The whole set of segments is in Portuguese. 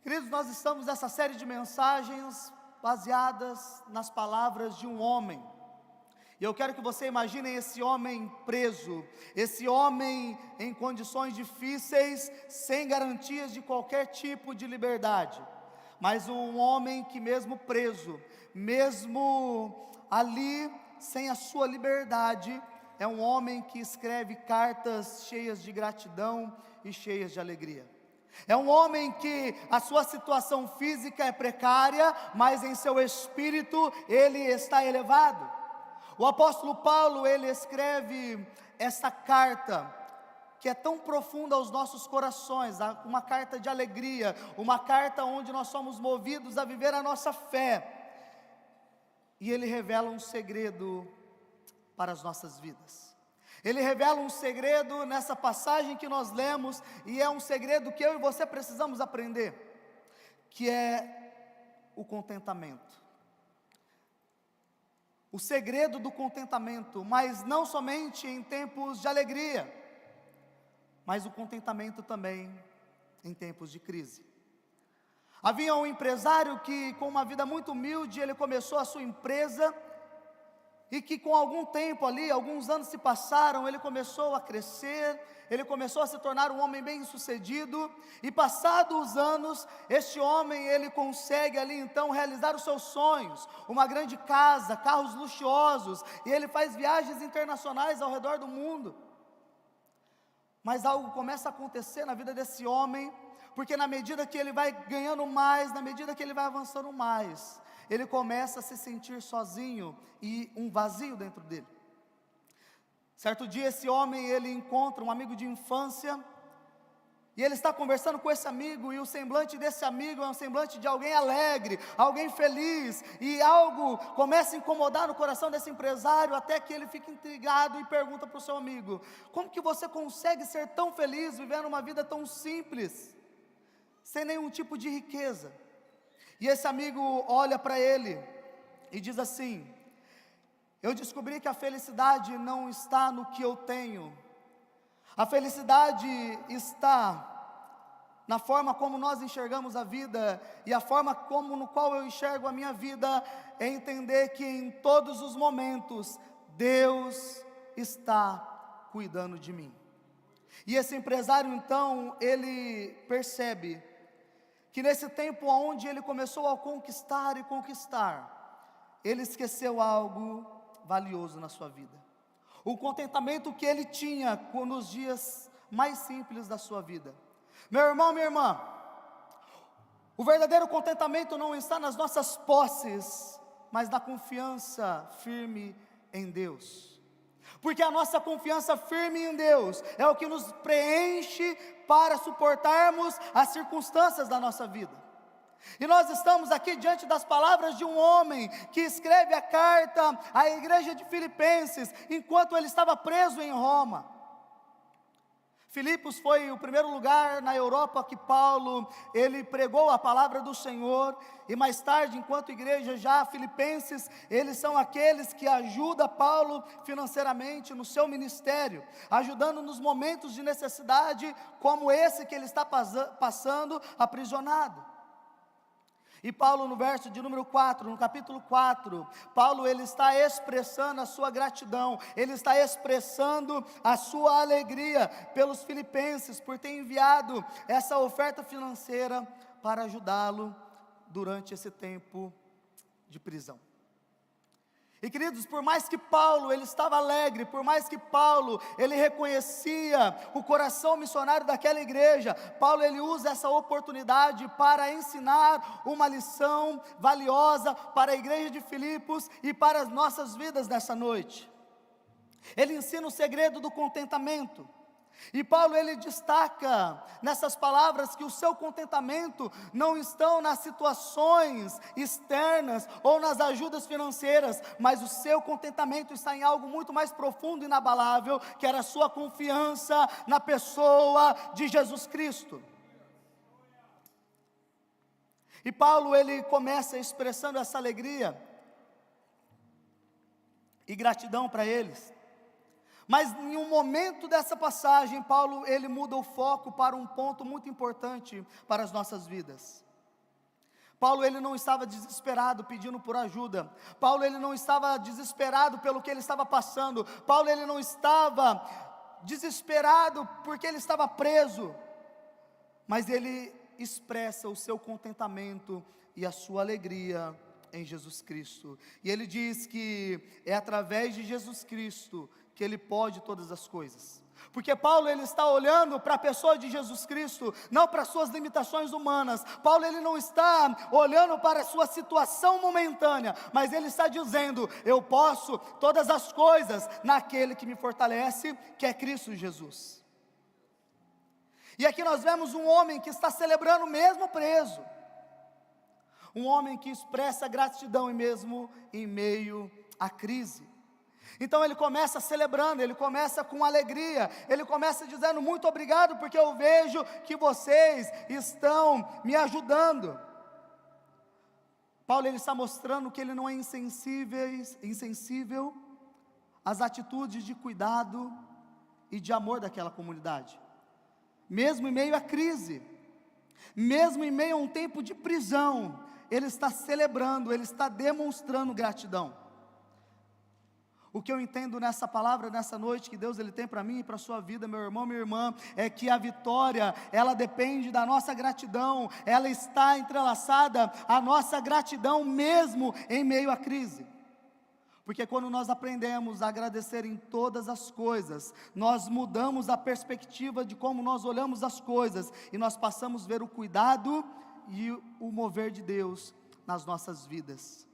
Queridos, nós estamos nessa série de mensagens baseadas nas palavras de um homem. E eu quero que você imagine esse homem preso, esse homem em condições difíceis, sem garantias de qualquer tipo de liberdade. Mas um homem que mesmo preso, mesmo ali sem a sua liberdade, é um homem que escreve cartas cheias de gratidão e cheias de alegria. É um homem que a sua situação física é precária, mas em seu espírito ele está elevado. O apóstolo Paulo, ele escreve essa carta, que é tão profunda aos nossos corações, uma carta de alegria, uma carta onde nós somos movidos a viver a nossa fé. E ele revela um segredo para as nossas vidas. Ele revela um segredo nessa passagem que nós lemos, e é um segredo que eu e você precisamos aprender, que é o contentamento. O segredo do contentamento, mas não somente em tempos de alegria, mas o contentamento também em tempos de crise. Havia um empresário que, com uma vida muito humilde, ele começou a sua empresa, e que com algum tempo ali, alguns anos se passaram, ele começou a crescer, ele começou a se tornar um homem bem sucedido, e passados os anos, este homem, ele consegue ali então realizar os seus sonhos, uma grande casa, carros luxuosos, e ele faz viagens internacionais ao redor do mundo. Mas algo começa a acontecer na vida desse homem, porque na medida que ele vai ganhando mais, na medida que ele vai avançando mais, ele começa a se sentir sozinho e um vazio dentro dele. Certo dia esse homem, ele encontra um amigo de infância, e ele está conversando com esse amigo, e o semblante desse amigo é um semblante de alguém alegre, alguém feliz, e algo começa a incomodar no coração desse empresário, até que ele fica intrigado e pergunta para o seu amigo: como que você consegue ser tão feliz, vivendo uma vida tão simples, sem nenhum tipo de riqueza? E esse amigo olha para ele e diz assim: eu descobri que a felicidade não está no que eu tenho, a felicidade está na forma como nós enxergamos a vida, e a forma como no qual eu enxergo a minha vida é entender que em todos os momentos Deus está cuidando de mim. E esse empresário então, ele percebe que nesse tempo onde ele começou a conquistar e conquistar, ele esqueceu algo valioso na sua vida. O contentamento que ele tinha nos dias mais simples da sua vida. Meu irmão, minha irmã, o verdadeiro contentamento não está nas nossas posses, mas na confiança firme em Deus. Porque a nossa confiança firme em Deus é o que nos preenche para suportarmos as circunstâncias da nossa vida. E nós estamos aqui diante das palavras de um homem que escreve a carta à igreja de Filipenses, enquanto ele estava preso em Roma. Filipos foi o primeiro lugar na Europa que Paulo, ele pregou a palavra do Senhor, e mais tarde, enquanto igreja já, Filipenses, eles são aqueles que ajudam Paulo financeiramente no seu ministério, ajudando nos momentos de necessidade, como esse que ele está passando, aprisionado. E Paulo, no verso de número 4, no capítulo 4, Paulo, ele está expressando a sua gratidão, ele está expressando a sua alegria pelos filipenses, por ter enviado essa oferta financeira para ajudá-lo durante esse tempo de prisão. E queridos, por mais que Paulo, ele estava alegre, por mais que Paulo, ele reconhecia o coração missionário daquela igreja, Paulo, ele usa essa oportunidade para ensinar uma lição valiosa para a igreja de Filipos e para as nossas vidas nessa noite. Ele ensina o segredo do contentamento. E Paulo, ele destaca nessas palavras que o seu contentamento não estão nas situações externas ou nas ajudas financeiras, mas o seu contentamento está em algo muito mais profundo e inabalável, que era a sua confiança na pessoa de Jesus Cristo. E Paulo, ele começa expressando essa alegria e gratidão para eles. Mas em um momento dessa passagem, Paulo, ele muda o foco para um ponto muito importante para as nossas vidas. Paulo, ele não estava desesperado pedindo por ajuda. Paulo, ele não estava desesperado pelo que ele estava passando. Paulo, ele não estava desesperado porque ele estava preso. Mas ele expressa o seu contentamento e a sua alegria em Jesus Cristo. E ele diz que é através de Jesus Cristo que ele pode todas as coisas. Porque Paulo, ele está olhando para a pessoa de Jesus Cristo, não para as suas limitações humanas. Paulo, ele não está olhando para a sua situação momentânea, mas ele está dizendo: eu posso todas as coisas naquele que me fortalece, que é Cristo Jesus. E aqui nós vemos um homem que está celebrando mesmo preso, um homem que expressa gratidão mesmo em meio à crise. Então ele começa celebrando, ele começa com alegria, ele começa dizendo: muito obrigado, porque eu vejo que vocês estão me ajudando. Paulo, ele está mostrando que ele não é insensível às atitudes de cuidado e de amor daquela comunidade. Mesmo em meio à crise, mesmo em meio a um tempo de prisão, ele está celebrando, ele está demonstrando gratidão. O que eu entendo nessa palavra, nessa noite, que Deus ele tem para mim e para a sua vida, meu irmão, minha irmã, é que a vitória, ela depende da nossa gratidão, ela está entrelaçada à nossa gratidão mesmo em meio à crise. Porque quando nós aprendemos a agradecer em todas as coisas, nós mudamos a perspectiva de como nós olhamos as coisas, e nós passamos a ver o cuidado e o mover de Deus nas nossas vidas.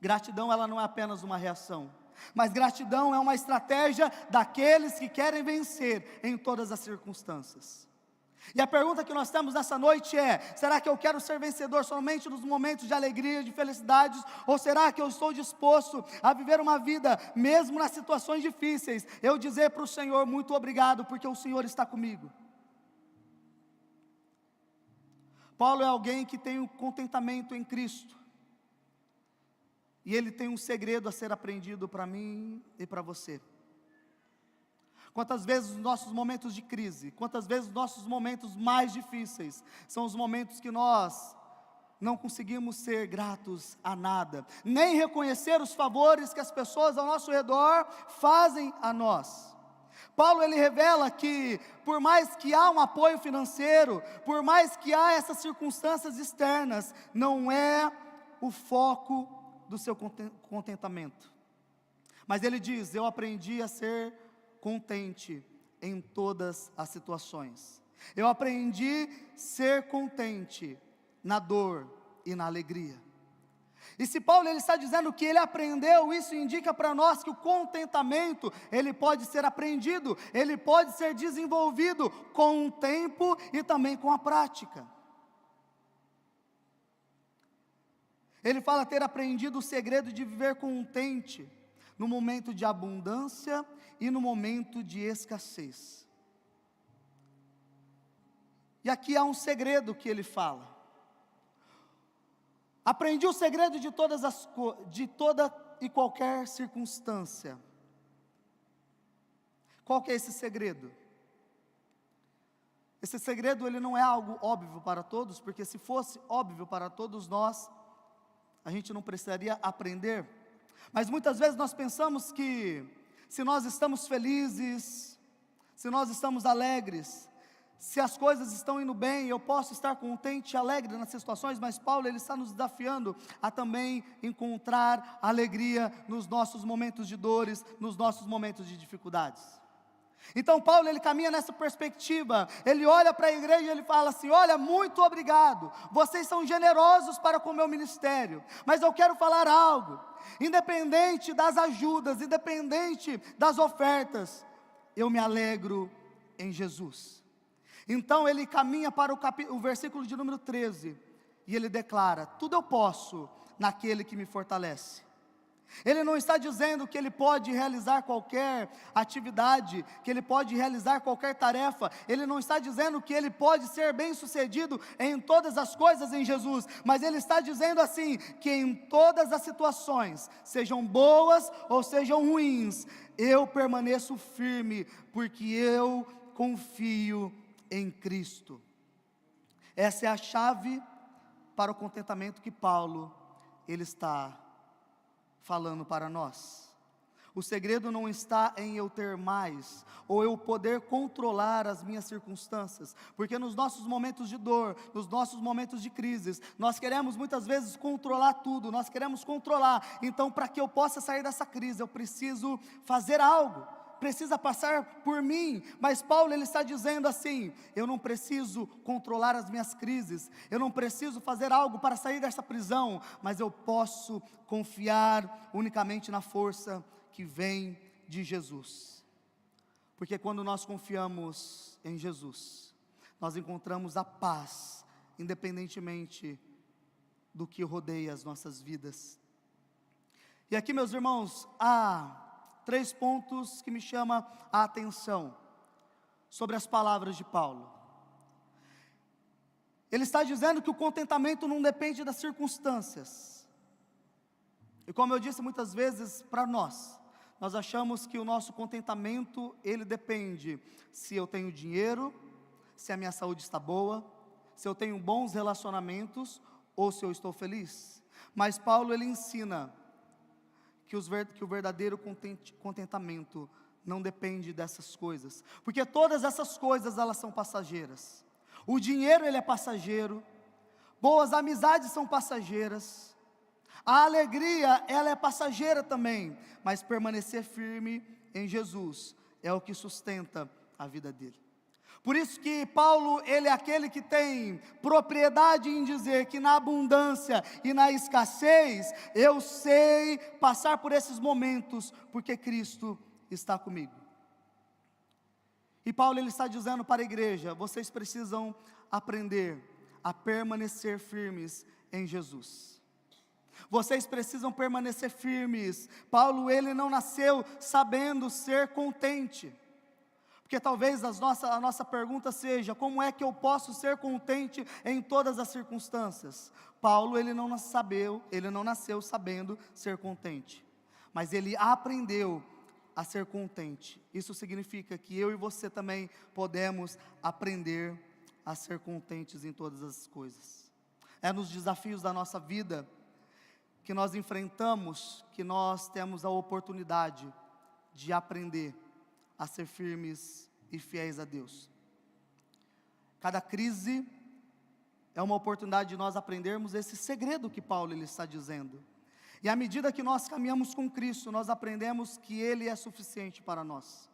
Gratidão, ela não é apenas uma reação, mas gratidão é uma estratégia daqueles que querem vencer em todas as circunstâncias. E a pergunta que nós temos nessa noite é: será que eu quero ser vencedor somente nos momentos de alegria, de felicidades? Ou será que eu estou disposto a viver uma vida, mesmo nas situações difíceis, eu dizer para o Senhor: muito obrigado, porque o Senhor está comigo? Paulo é alguém que tem um contentamento em Cristo. E ele tem um segredo a ser aprendido para mim e para você. Quantas vezes os nossos momentos de crise, quantas vezes os nossos momentos mais difíceis, são os momentos que nós não conseguimos ser gratos a nada, nem reconhecer os favores que as pessoas ao nosso redor fazem a nós. Paulo, ele revela que, por mais que há um apoio financeiro, por mais que há essas circunstâncias externas, não é o foco do seu contentamento. Mas ele diz: eu aprendi a ser contente em todas as situações. Eu aprendi a ser contente na dor e na alegria. E se Paulo ele está dizendo que ele aprendeu, isso indica para nós que o contentamento, ele pode ser aprendido, ele pode ser desenvolvido com o tempo e também com a prática. Ele fala ter aprendido o segredo de viver contente no momento de abundância e no momento de escassez. E aqui há um segredo que ele fala. Aprendi o segredo de toda e qualquer circunstância. Qual que é esse segredo? Esse segredo, ele não é algo óbvio para todos, porque se fosse óbvio para todos nós, a gente não precisaria aprender. Mas muitas vezes nós pensamos que, se nós estamos felizes, se nós estamos alegres, se as coisas estão indo bem, eu posso estar contente e alegre nas situações. Mas Paulo, ele está nos desafiando a também encontrar alegria nos nossos momentos de dores, nos nossos momentos de dificuldades. Então Paulo, ele caminha nessa perspectiva, ele olha para a igreja e ele fala assim: olha, muito obrigado, vocês são generosos para com o meu ministério, mas eu quero falar algo, independente das ajudas, independente das ofertas, eu me alegro em Jesus. Então ele caminha para o versículo de número 13, e ele declara: tudo eu posso naquele que me fortalece. Ele não está dizendo que ele pode realizar qualquer atividade, que ele pode realizar qualquer tarefa, ele não está dizendo que ele pode ser bem sucedido em todas as coisas em Jesus, mas ele está dizendo assim, que em todas as situações, sejam boas ou sejam ruins, eu permaneço firme, porque eu confio em Cristo. Essa é a chave para o contentamento que Paulo, ele está falando para nós. O segredo não está em eu ter mais, ou eu poder controlar as minhas circunstâncias, porque nos nossos momentos de dor, nos nossos momentos de crises, nós queremos muitas vezes controlar tudo, nós queremos controlar. Então, para que eu possa sair dessa crise, eu preciso fazer algo, precisa passar por mim. Mas Paulo, ele está dizendo assim: eu não preciso controlar as minhas crises, eu não preciso fazer algo para sair dessa prisão, mas eu posso confiar unicamente na força que vem de Jesus. Porque quando nós confiamos em Jesus, nós encontramos a paz, independentemente do que rodeia as nossas vidas. E aqui, meus irmãos, há 3 pontos que me chamam a atenção sobre as palavras de Paulo. Ele está dizendo que o contentamento não depende das circunstâncias. E como eu disse muitas vezes para nós achamos que o nosso contentamento, ele depende se eu tenho dinheiro, se a minha saúde está boa, se eu tenho bons relacionamentos, ou se eu estou feliz. Mas Paulo, ele ensina que o verdadeiro contentamento não depende dessas coisas, porque todas essas coisas, elas são passageiras. O dinheiro, ele é passageiro, boas amizades são passageiras, a alegria, ela é passageira também, mas permanecer firme em Jesus é o que sustenta a vida dele. Por isso que Paulo, ele é aquele que tem propriedade em dizer que na abundância e na escassez, eu sei passar por esses momentos, porque Cristo está comigo. E Paulo, ele está dizendo para a igreja: vocês precisam aprender a permanecer firmes em Jesus. Vocês precisam permanecer firmes. Paulo, ele não nasceu sabendo ser contente. Porque talvez a nossa pergunta seja: como é que eu posso ser contente em todas as circunstâncias? Paulo, ele não nasceu sabendo ser contente, mas ele aprendeu a ser contente. Isso significa que eu e você também podemos aprender a ser contentes em todas as coisas. É nos desafios da nossa vida que nós enfrentamos, que nós temos a oportunidade de aprender a ser firmes e fiéis a Deus. Cada crise é uma oportunidade de nós aprendermos esse segredo que Paulo, ele está dizendo. E à medida que nós caminhamos com Cristo, nós aprendemos que Ele é suficiente para nós.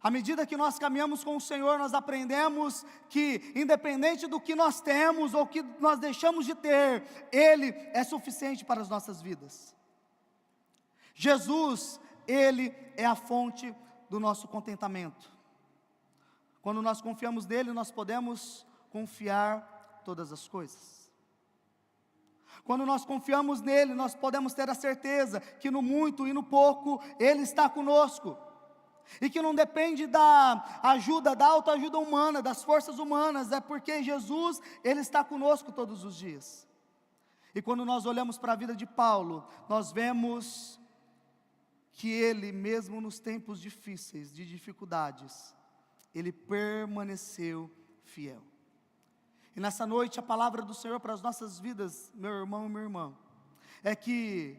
À medida que nós caminhamos com o Senhor, nós aprendemos que, independente do que nós temos ou que nós deixamos de ter, Ele é suficiente para as nossas vidas. Jesus, Ele é a fonte do nosso contentamento. Quando nós confiamos nele, nós podemos confiar todas as coisas. Quando nós confiamos nele, nós podemos ter a certeza que no muito e no pouco, Ele está conosco. E que não depende da ajuda, da autoajuda humana, das forças humanas, é porque Jesus, Ele está conosco todos os dias. E quando nós olhamos para a vida de Paulo, nós vemos que ele, mesmo nos tempos difíceis, de dificuldades, ele permaneceu fiel. E nessa noite a palavra do Senhor para as nossas vidas, meu irmão e minha irmã, é que,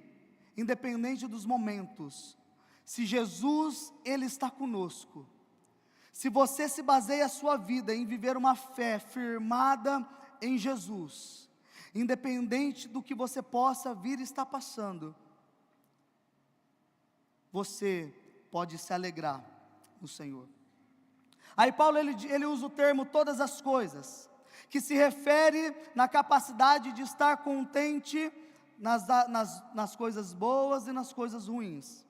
independente dos momentos, se Jesus, Ele está conosco, se você se baseia a sua vida em viver uma fé firmada em Jesus, independente do que você possa vir estar passando, você pode se alegrar no Senhor. Aí Paulo, ele usa o termo todas as coisas, que se refere na capacidade de estar contente nas coisas boas e nas coisas ruins.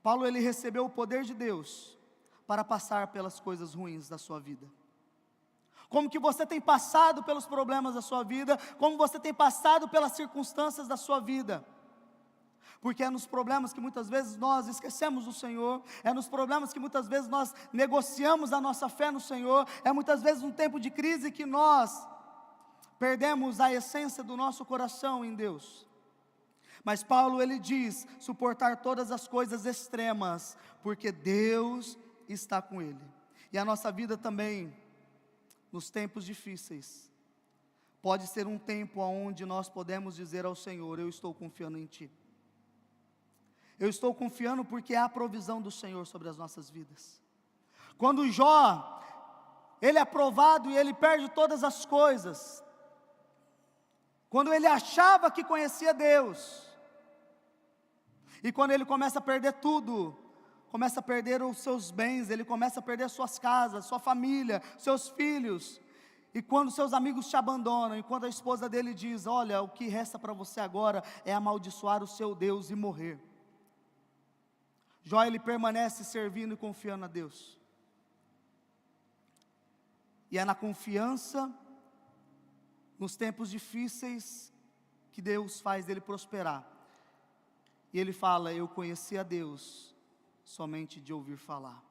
Paulo, ele recebeu o poder de Deus para passar pelas coisas ruins da sua vida. Como que você tem passado pelos problemas da sua vida, como você tem passado pelas circunstâncias da sua vida. Porque é nos problemas que muitas vezes nós esquecemos do Senhor, é nos problemas que muitas vezes nós negociamos a nossa fé no Senhor, é muitas vezes um tempo de crise que nós perdemos a essência do nosso coração em Deus. Mas Paulo, ele diz, suportar todas as coisas extremas, porque Deus está com ele. E a nossa vida também, nos tempos difíceis, pode ser um tempo onde nós podemos dizer ao Senhor: eu estou confiando em Ti. Eu estou confiando porque há a provisão do Senhor sobre as nossas vidas. Quando Jó, ele é provado e ele perde todas as coisas, quando ele achava que conhecia Deus, e quando ele começa a perder tudo, começa a perder os seus bens, ele começa a perder suas casas, sua família, seus filhos, e quando seus amigos te abandonam, e quando a esposa dele diz: olha, o que resta para você agora é amaldiçoar o seu Deus e morrer. Jó, ele permanece servindo e confiando a Deus. E é na confiança, nos tempos difíceis, que Deus faz ele prosperar. E ele fala: eu conheci a Deus somente de ouvir falar,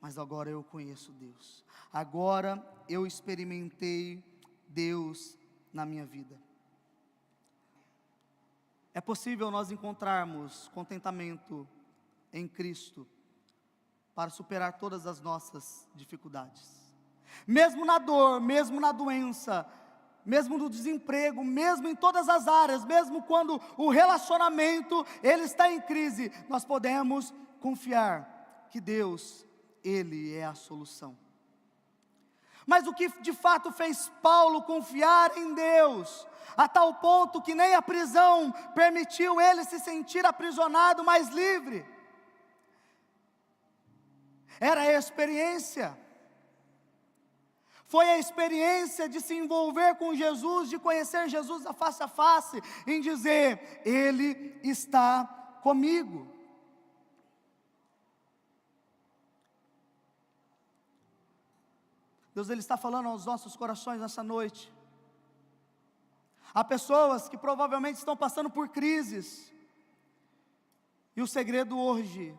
mas agora eu conheço Deus. Agora eu experimentei Deus na minha vida. É possível nós encontrarmos contentamento em Cristo para superar todas as nossas dificuldades. Mesmo na dor, mesmo na doença, mesmo no desemprego, mesmo em todas as áreas, mesmo quando o relacionamento ele está em crise, nós podemos confiar que Deus, Ele é a solução. Mas o que de fato fez Paulo confiar em Deus, a tal ponto que nem a prisão permitiu ele se sentir aprisionado, mas livre, era a experiência. Foi a experiência de se envolver com Jesus, de conhecer Jesus face a face, em dizer: Ele está comigo. Deus, Ele está falando aos nossos corações nessa noite. Há pessoas que provavelmente estão passando por crises, e o segredo hoje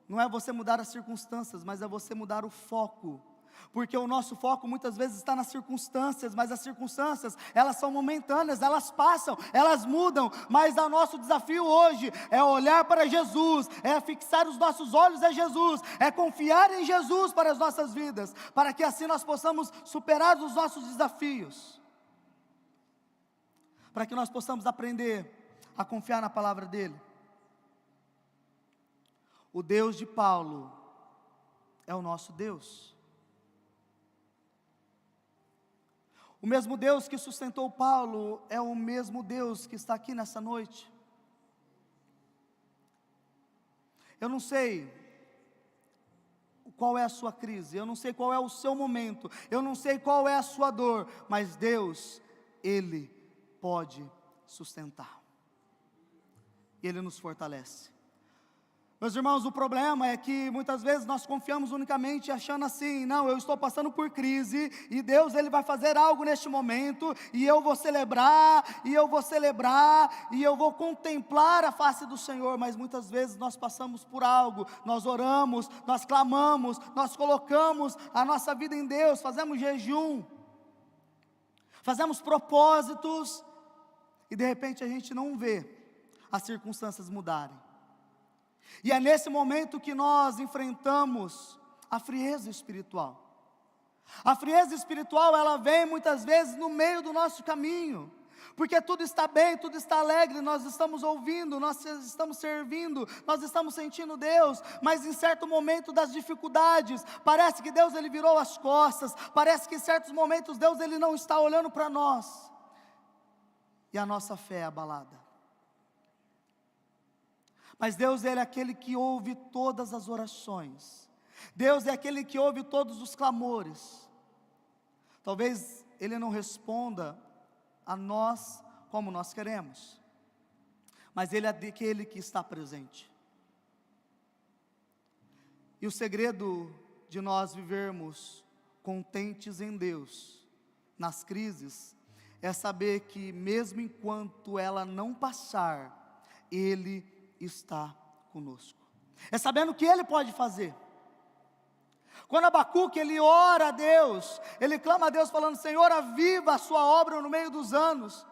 não é você mudar as circunstâncias, mas é você mudar o foco. Porque o nosso foco muitas vezes está nas circunstâncias, mas as circunstâncias, elas são momentâneas, elas passam, elas mudam, mas o nosso desafio hoje é olhar para Jesus, é fixar os nossos olhos em Jesus, é confiar em Jesus para as nossas vidas, para que assim nós possamos superar os nossos desafios, para que nós possamos aprender a confiar na palavra dEle. O Deus de Paulo é o nosso Deus. O mesmo Deus que sustentou Paulo é o mesmo Deus que está aqui nessa noite. Eu não sei qual é a sua crise, eu não sei qual é o seu momento, eu não sei qual é a sua dor, mas Deus, Ele pode sustentar. Ele nos fortalece. Meus irmãos, o problema é que muitas vezes nós confiamos unicamente achando assim: não, eu estou passando por crise, e Deus Ele vai fazer algo neste momento, e eu vou celebrar, e eu vou contemplar a face do Senhor. Mas muitas vezes nós passamos por algo, nós oramos, nós clamamos, nós colocamos a nossa vida em Deus, fazemos jejum, fazemos propósitos, e de repente a gente não vê as circunstâncias mudarem. E é nesse momento que nós enfrentamos a frieza espiritual. A frieza espiritual, ela vem muitas vezes no meio do nosso caminho, porque tudo está bem, tudo está alegre, nós estamos ouvindo, nós estamos servindo, nós estamos sentindo Deus, mas em certo momento das dificuldades, parece que Deus Ele virou as costas, parece que em certos momentos Deus Ele não está olhando para nós, e a nossa fé é abalada. Mas Deus, Ele é aquele que ouve todas as orações. Deus é aquele que ouve todos os clamores. Talvez Ele não responda a nós como nós queremos, mas Ele é aquele que está presente. E o segredo de nós vivermos contentes em Deus, nas crises, é saber que mesmo enquanto ela não passar, Ele está conosco. É sabendo o que Ele pode fazer. Quando Abacuque, ele ora a Deus, ele clama a Deus falando: Senhor, aviva a sua obra no meio dos anos.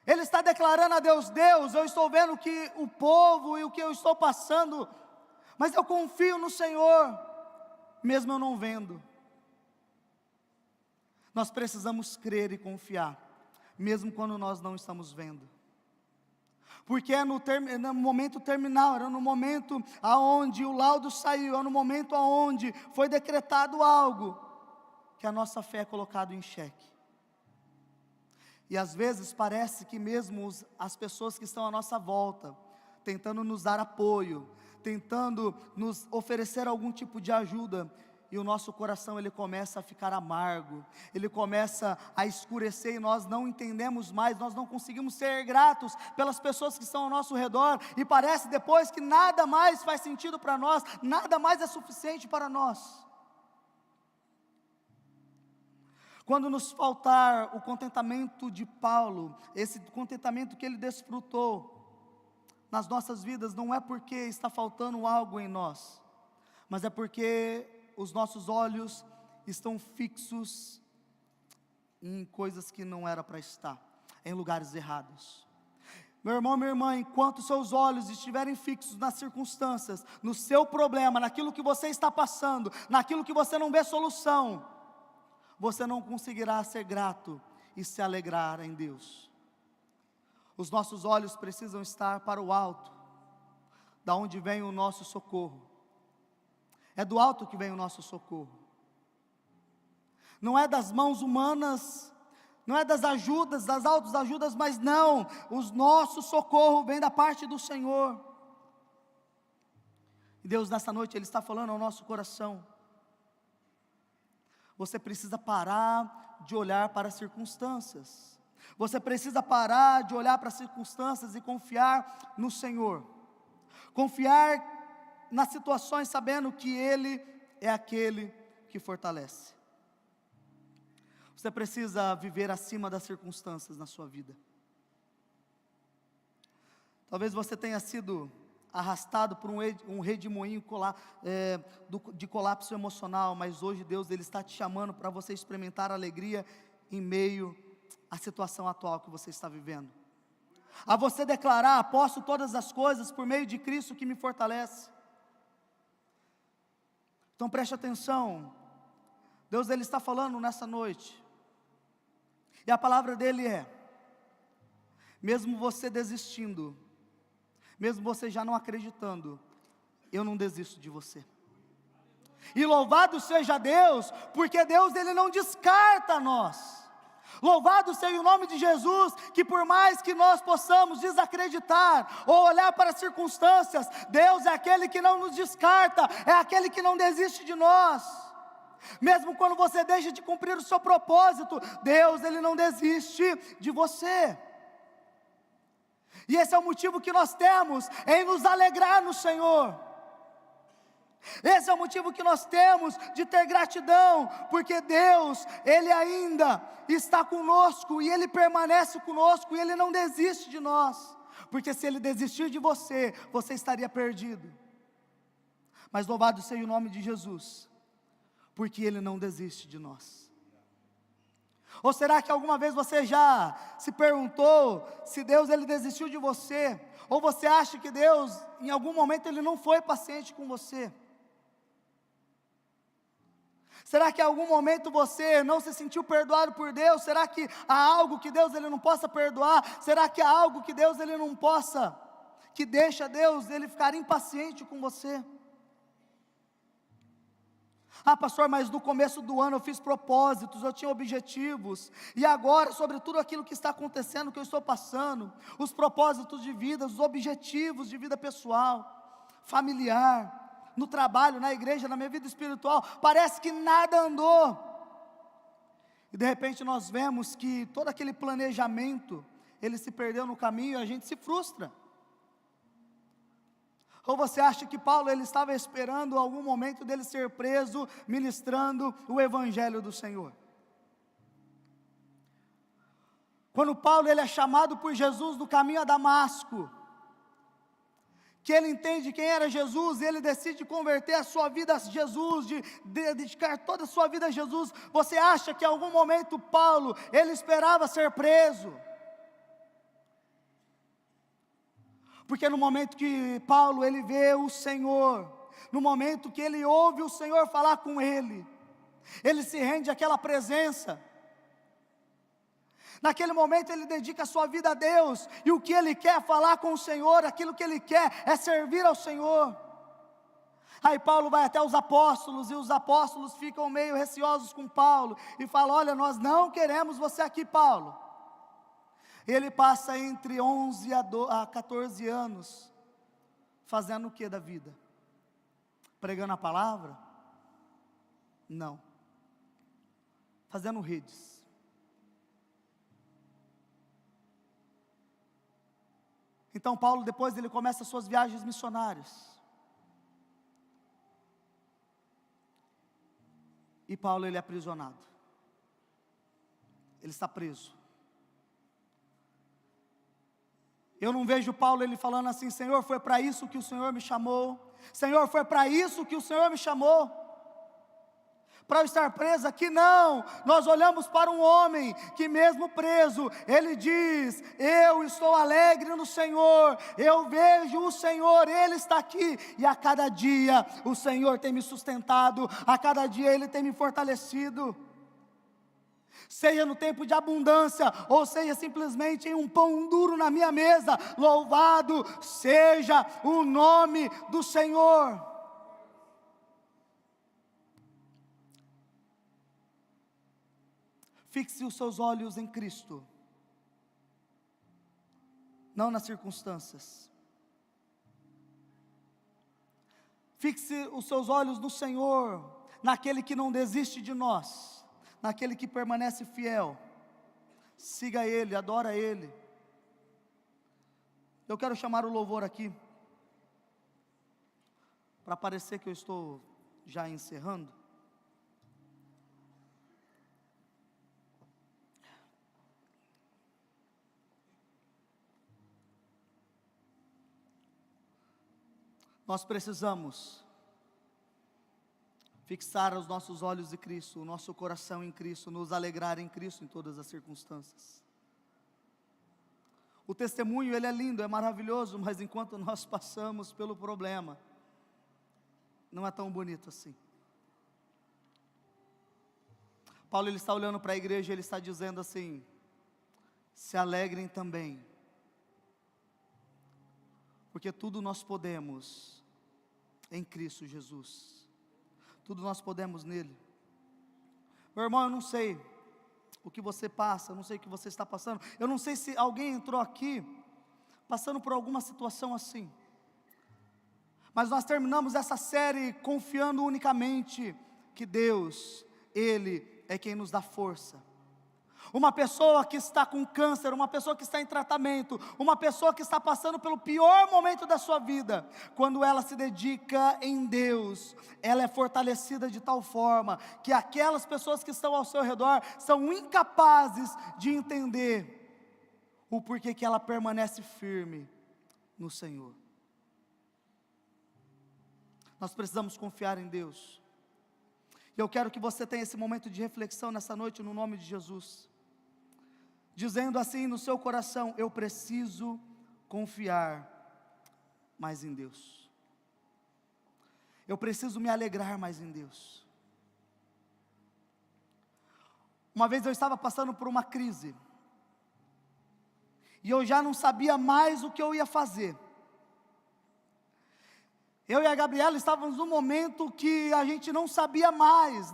Ele está declarando a Deus: Deus, eu estou vendo que o povo e o que eu estou passando, mas eu confio no Senhor, mesmo eu não vendo. Nós precisamos crer e confiar, mesmo quando nós não estamos vendo. Porque é no momento terminal, era no momento aonde o laudo saiu, é no momento aonde foi decretado algo, que a nossa fé é colocada em xeque. E às vezes parece que mesmo as pessoas que estão à nossa volta, tentando nos dar apoio, tentando nos oferecer algum tipo de ajuda, e o nosso coração ele começa a ficar amargo, ele começa a escurecer e nós não entendemos mais, nós não conseguimos ser gratos pelas pessoas que estão ao nosso redor, e parece depois que nada mais faz sentido para nós, nada mais é suficiente para nós. Quando nos faltar o contentamento de Paulo, esse contentamento que ele desfrutou nas nossas vidas, não é porque está faltando algo em nós, mas é porque os nossos olhos estão fixos em coisas que não era para estar, em lugares errados. Meu irmão, minha irmã, enquanto seus olhos estiverem fixos nas circunstâncias, no seu problema, naquilo que você está passando, naquilo que você não vê solução, você não conseguirá ser grato e se alegrar em Deus. Os nossos olhos precisam estar para o alto, da onde vem o nosso socorro. É do alto que vem o nosso socorro. Não é das mãos humanas, não é das ajudas, das autoajudas, mas não, o nosso socorro vem da parte do Senhor. E Deus nessa noite, Ele está falando ao nosso coração. Você precisa parar de olhar para as circunstâncias. Você precisa parar de olhar para as circunstâncias e confiar no Senhor. Confiar nas situações sabendo que Ele é aquele que fortalece. Você precisa viver acima das circunstâncias na sua vida. Talvez você tenha sido arrastado por um redemoinho de colapso emocional, mas hoje Deus Ele está te chamando para você experimentar alegria em meio à situação atual que você está vivendo. A você declarar: posso todas as coisas por meio de Cristo que me fortalece. Então preste atenção, Deus Ele está falando nessa noite, e a palavra dEle é: mesmo você desistindo, mesmo você já não acreditando, eu não desisto de você. E louvado seja Deus, porque Deus Ele não descarta nós. Louvado seja o nome de Jesus, que por mais que nós possamos desacreditar, ou olhar para as circunstâncias, Deus é aquele que não nos descarta, é aquele que não desiste de nós. Mesmo quando você deixa de cumprir o seu propósito, Deus Ele não desiste de você. E esse é o motivo que nós temos em nos alegrar no Senhor. Esse é o motivo que nós temos de ter gratidão, porque Deus, Ele ainda está conosco, e Ele permanece conosco, e Ele não desiste de nós, porque se Ele desistir de você, você estaria perdido. Mas louvado seja o nome de Jesus, porque Ele não desiste de nós. Ou será que alguma vez você já se perguntou se Deus Ele desistiu de você? Ou você acha que Deus, em algum momento, Ele não foi paciente com você? Será que em algum momento você não se sentiu perdoado por Deus? Será que há algo que Deus Ele não possa perdoar? Será que há algo que Deus Ele não possa, que deixa Deus Ele ficar impaciente com você? Ah, pastor, mas no começo do ano eu fiz propósitos, eu tinha objetivos, e agora, sobre tudo aquilo que está acontecendo, que eu estou passando, os propósitos de vida, os objetivos de vida pessoal, familiar, no trabalho, na igreja, na minha vida espiritual, parece que nada andou. E de repente nós vemos que todo aquele planejamento, ele se perdeu no caminho, e a gente se frustra. Ou você acha que Paulo ele estava esperando algum momento dele ser preso, ministrando o evangelho do Senhor? Quando Paulo ele é chamado por Jesus no caminho a Damasco, que ele entende quem era Jesus, e ele decide converter a sua vida a Jesus, de dedicar toda a sua vida a Jesus, você acha que em algum momento Paulo, ele esperava ser preso? Porque no momento que Paulo, ele vê o Senhor, no momento que ele ouve o Senhor falar com ele se rende àquela presença, Naquele momento ele dedica a sua vida a Deus, e o que ele quer é falar com o Senhor, aquilo que ele quer é servir ao Senhor. Aí Paulo vai até os apóstolos, e os apóstolos ficam meio receosos com Paulo, e falam: olha, nós não queremos você aqui, Paulo. Ele passa entre 11 a 14 anos, fazendo o que da vida? Pregando a palavra? Não. Fazendo redes. Então Paulo, depois ele começa as suas viagens missionárias. E Paulo, ele é aprisionado. Ele está preso. Eu não vejo Paulo ele falando assim: Senhor, foi para isso que o Senhor me chamou. Senhor, foi para isso que o Senhor me chamou. Para eu estar preso aqui, não. Nós olhamos para um homem que mesmo preso, ele diz: eu estou alegre no Senhor, eu vejo o Senhor, Ele está aqui, e a cada dia o Senhor tem me sustentado, a cada dia Ele tem me fortalecido, seja no tempo de abundância, ou seja simplesmente em um pão duro na minha mesa. Louvado seja o nome do Senhor. Fixe os seus olhos em Cristo, não nas circunstâncias. Fixe os seus olhos no Senhor, naquele que não desiste de nós, naquele que permanece fiel. Siga Ele, adora Ele. Eu quero chamar o louvor aqui, para parecer que eu estou já encerrando. Nós precisamos fixar os nossos olhos em Cristo, o nosso coração em Cristo, nos alegrar em Cristo em todas as circunstâncias. O testemunho, ele é lindo, é maravilhoso, mas enquanto nós passamos pelo problema, não é tão bonito assim. Paulo, ele está olhando para a igreja, ele está dizendo assim: se alegrem também, porque tudo nós podemos em Cristo Jesus, tudo nós podemos nele. Meu irmão, eu não sei o que você passa, eu não sei o que você está passando, eu não sei se alguém entrou aqui passando por alguma situação assim, mas nós terminamos essa série confiando unicamente que Deus, Ele é quem nos dá força. Uma pessoa que está com câncer, uma pessoa que está em tratamento, uma pessoa que está passando pelo pior momento da sua vida, quando ela se dedica em Deus, ela é fortalecida de tal forma, que aquelas pessoas que estão ao seu redor, são incapazes de entender, o porquê que ela permanece firme no Senhor. Nós precisamos confiar em Deus, e eu quero que você tenha esse momento de reflexão nessa noite, no nome de Jesus, dizendo assim no seu coração: eu preciso confiar mais em Deus, eu preciso me alegrar mais em Deus. Uma vez eu estava passando por uma crise, e eu já não sabia mais o que eu ia fazer. Eu e a Gabriela estávamos num momento que a gente não sabia mais,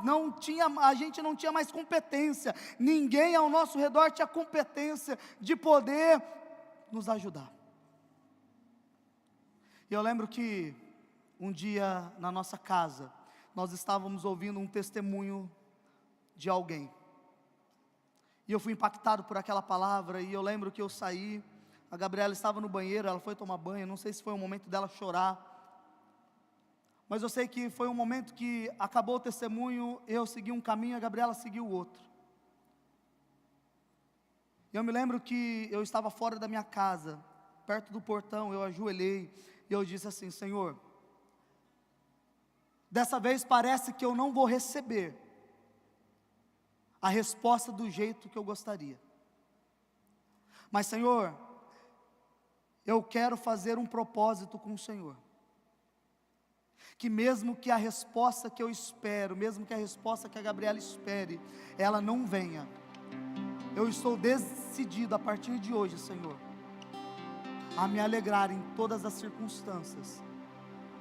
a gente não tinha mais competência, ninguém ao nosso redor tinha competência de poder nos ajudar. E eu lembro que um dia na nossa casa, nós estávamos ouvindo um testemunho de alguém, e eu fui impactado por aquela palavra, e eu lembro que eu saí, a Gabriela estava no banheiro, ela foi tomar banho, não sei se foi o momento dela chorar, mas eu sei que foi um momento que acabou o testemunho, eu segui um caminho, a Gabriela seguiu o outro. Eu me lembro que eu estava fora da minha casa, perto do portão, eu ajoelhei, e eu disse assim: Senhor, dessa vez parece que eu não vou receber a resposta do jeito que eu gostaria, mas Senhor, eu quero fazer um propósito com o Senhor, que mesmo que a resposta que eu espero, mesmo que a resposta que a Gabriela espere, ela não venha, eu estou decidido a partir de hoje, Senhor, a me alegrar em todas as circunstâncias,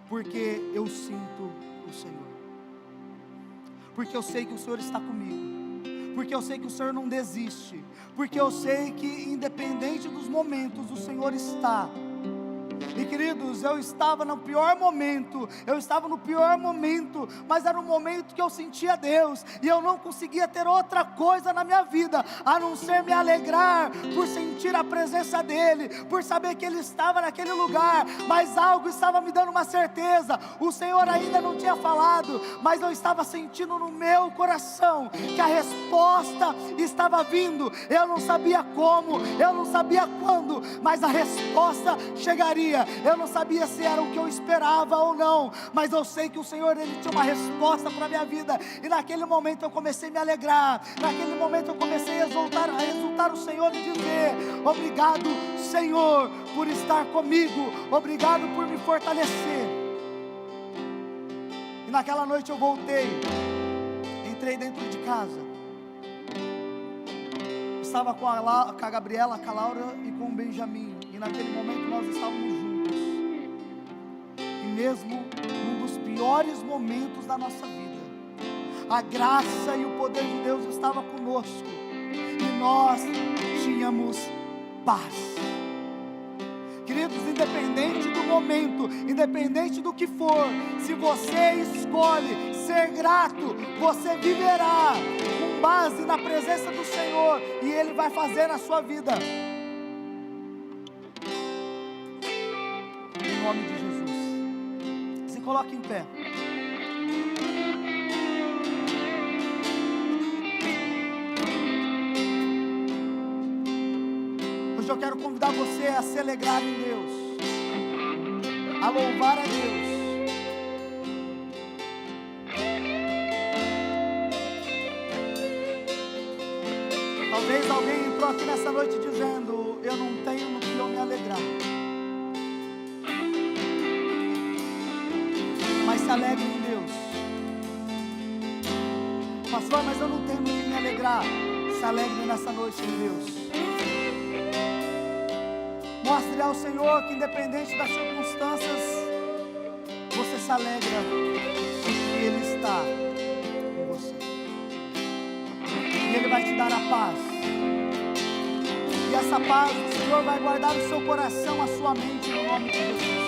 porque eu sinto o Senhor, porque eu sei que o Senhor está comigo, porque eu sei que o Senhor não desiste, porque eu sei que independente dos momentos, o Senhor está. E queridos, eu estava no pior momento, mas era um momento que eu sentia Deus, e eu não conseguia ter outra coisa na minha vida, a não ser me alegrar, por sentir a presença dEle, por saber que Ele estava naquele lugar, mas algo estava me dando uma certeza, o Senhor ainda não tinha falado, mas eu estava sentindo no meu coração, que a resposta estava vindo, eu não sabia como, eu não sabia quando, mas a resposta chegaria. Eu não sabia se era o que eu esperava ou não, mas eu sei que o Senhor, Ele tinha uma resposta para a minha vida, e naquele momento eu comecei a me alegrar, naquele momento eu comecei a exultar o Senhor e dizer: obrigado, Senhor, por estar comigo, obrigado por me fortalecer. E naquela noite eu voltei, entrei dentro de casa, estava com a Gabriela, com a Laura e com o Benjamin, e naquele momento nós estávamos juntos, e mesmo num dos piores momentos da nossa vida, a graça e o poder de Deus estava conosco, e nós tínhamos paz. Queridos, independente do momento, independente do que for, se você escolhe ser grato, você viverá com base na presença do Senhor, e Ele vai fazer na sua vida. Em nome de Jesus. Se coloque em pé. Hoje eu quero convidar você a se alegrar em Deus, a louvar a Deus. Talvez alguém entrou aqui nessa noite dizendo: eu não tenho no que eu me alegrar. Mas se alegre em Deus. Pastor, mas eu não tenho no que me alegrar. Se alegre nessa noite em Deus. Mostre ao Senhor que independente das circunstâncias, você se alegra, porque Ele está com você. E Ele vai te dar a paz. E essa paz, o Senhor vai guardar o seu coração, a sua mente, no nome de Jesus.